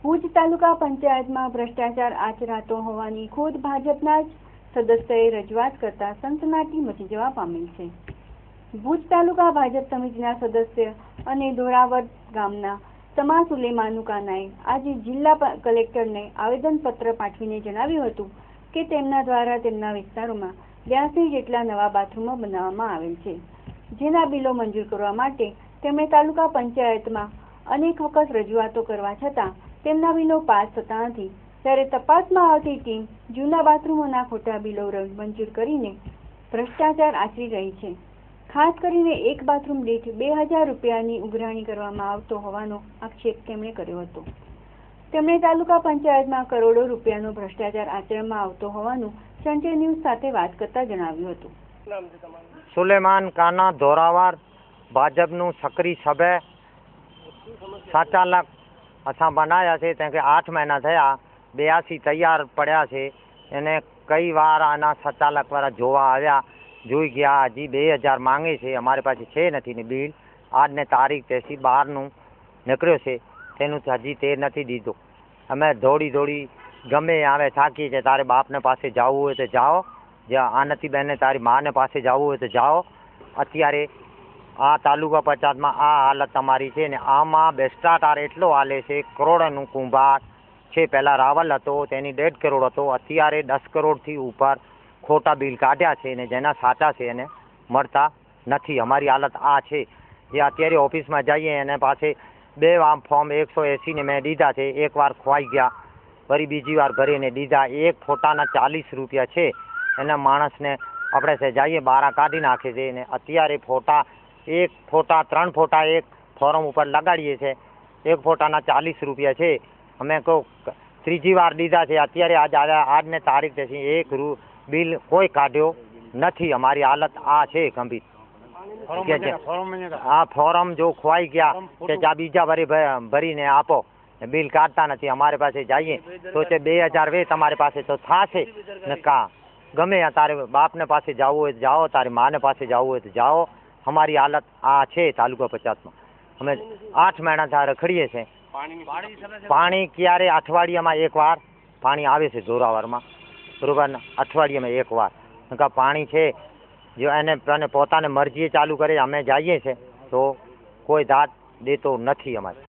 ભુજ તાલુકા પંચાયતમાં ભ્રષ્ટાચાર આચરાતો હોવાની ખુદ ભાજપના જ સદસ્યએ રજૂઆત કરતા સનસનાટી મચી જવા પામેલ છે। ભુજ તાલુકા ભાજપ સમિતિના સદસ્ય અને ધોરાવડ ગામના સમા સુલેમાનુ કાનાએ આજે જિલ્લા કલેક્ટરને આવેદનપત્ર પાઠવીને જણાવ્યું હતું કે તેમના દ્વારા તેમના વિસ્તારોમાં 82 જેટલા નવા બાથરૂમો બનાવવામાં આવેલ છે, જેના બિલો મંજૂર કરવા માટે તેમણે તાલુકા પંચાયતમાં અનેક વખત રજૂઆતો કરવા છતાં તેમના બિલો પાસ થતા નથી। ત્યારે તપાસમાં આવતી ટીમ જૂના બાથરૂમોના ખોટા બિલો મંજૂર કરીને ભ્રષ્ટાચાર આચરી રહી છે। ખાસ કરીને એક બાથરૂમ દીઠ 2000 રૂપિયાની ઉઘરાણી કરવામાં આવતો હોવાનો આક્ષેપ તેમણે કર્યો હતો। તેમણે તાલુકા પંચાયતમાં કરોડો રૂપિયાનો ભ્રષ્ટાચાર આચરવામાં આવતો હોવાનું સન્ડે ન્યૂઝ સાથે વાત કરતા જણાવ્યું હતું। સુલેમાન કાના ધોરાવડ ભાજપનું સક્રિય સભ્ય સંચાલક असां बनाया है। तंहिंखे 8 महीना थया 82 तैयार पड़ा है। એને कई बार आना संचालक वाला જોવા આવ્યા, જોઈ ગયા, હજી 2000 માંગે છે, અમારી પાસે છે નથી ને બિલ આજને તારીખ તેસી 12નું નીકળ્યો છે, તેનું હજી તે નથી દીધું। અમે દોડી ગમે આવે થાકી છે, તારે બાપને પાસે જવું હોય તો જાઓ, જ્યાં આ નથી બેને તારી માને પાસે જવું હોય તો જાઓ। અત્યારે આ તાલુકા પંચાયતમાં આ હાલત તમારી છે ને આમાં ભ્રષ્ટાચાર એટલો હાલે છે। કરોડોનું કુંભાર છે, પહેલાં રાવલ હતો તેની 1.5 કરોડ હતો, અત્યારે 10 કરોડથી ઉપર ખોટા બિલ કાઢ્યા છે ને જેના સાચા છે એને મળતા નથી। અમારી હાલત આ છે। જે અત્યારે ઓફિસમાં જઈએ એને પાસે 2 ફોર્મ 180 ને મેં દીધા છે, એકવાર ખોવાઈ ગયા, ફરી બીજી વાર ભરીને દીધા। એક ફોટાના 40 રૂપિયા છે, એના માણસને આપણે છે જઈએ બારા કાઢી નાખે છે ને અત્યારે ફોટા 3 ફોટા એક ફોરમ ઉપર લગાડીએ છીએ, એક ફોટાના 40 રૂપિયા છે। અમે કહું ત્રીજી વાર દીધા છે, અત્યારે આજને તારીખ છે, એક બિલ કોઈ કાઢ્યો નથી। અમારી હાલત આ છે ગંભીર કે આ ફોરમ જો ખોવાઈ ગયા કે જા બીજા ભરીને આપો, બિલ કાઢતા નથી। અમારી પાસે જઈએ તો છે 2000 વે તમારી પાસે તો થશે ને કા ગમે તારે બાપને પાસે જવું હોય તો જાઓ, તારી માને પાસે જવું હોય તો જાઓ। અમારી હાલત આ છે તાલુકા પંચાયતમાં। અમે 8 મહિનાથી રખડીએ છીએ। પાણી ક્યારે અઠવાડિયામાં એકવાર પાણી આવે છે ધોરાવડમાં, બરોબર ને, અઠવાડિયામાં એકવાર પાણી છે। જો એને પોતાને મરજીએ ચાલુ કરે અમે જઈએ છીએ તો કોઈ દાદ દેતો નથી અમારે।